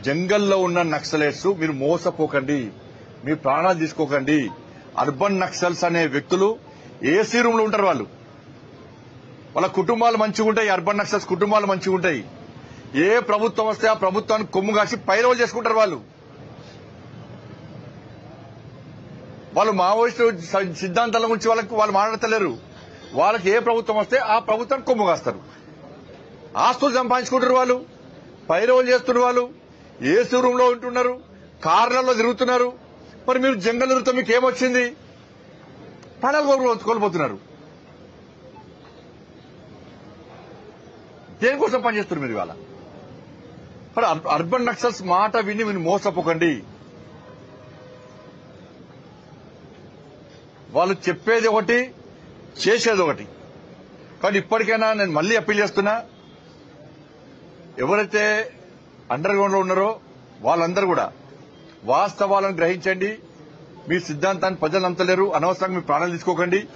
జంగల్లో ఉన్న నక్సలైట్స్ మీరు మోసపోకండి, మీ ప్రాణాలు తీసుకోకండి. అర్బన్ నక్సల్స్ అనే వ్యక్తులు ఏసీ రూమ్ లో ఉంటారు. వాళ్ళ కుటుంబాలు మంచిగా ఉంటాయి. అర్బన్ నక్సల్స్ కుటుంబాలు మంచిగా ఉంటాయి. ఏ ప్రభుత్వం వస్తే ఆ ప్రభుత్వానికి కొమ్ము కాసి పైరవులు చేసుకుంటారు. వాళ్ళు మావోయిస్టు సిద్ధాంతాల గురించి వాళ్ళు మాట్లాడతలేరు. వాళ్ళకి ఏ ప్రభుత్వం వస్తే ఆ ప్రభుత్వానికి కొమ్ము కాస్తారు. ఆస్తులు సంపాదించుకుంటారు. వాళ్ళు పైరవులు చేస్తున్నారు. వాళ్ళు ఏసీ రూమ్ లో ఉంటున్నారు, కార్లలో తిరుగుతున్నారు. మరి మీరు జంగల్ తిరుగుతా మీకు ఏమొచ్చింది? ప్రాణాలు కోల్పోతున్నారు. దేనికోసం పనిచేస్తున్నారు మీరు ఇవాళ? మరి అర్బన్ నక్సల్స్ మాట విని మీరు మోసపోకండి. వాళ్ళు చెప్పేది ఒకటి, చేసేది ఒకటి. కానీ ఇప్పటికైనా నేను మళ్లీ అప్పీల్ చేస్తున్నా, ఎవరైతే అండర్ గ్రౌండ్ లో ఉన్నారో వాళ్ళందరూ కూడా వాస్తవాలను గ్రహించండి. మీ సిద్ధాంతాన్ని ప్రజలు నమ్మలేరు. అనవసరంగా మీ ప్రాణాలు తీసుకోకండి.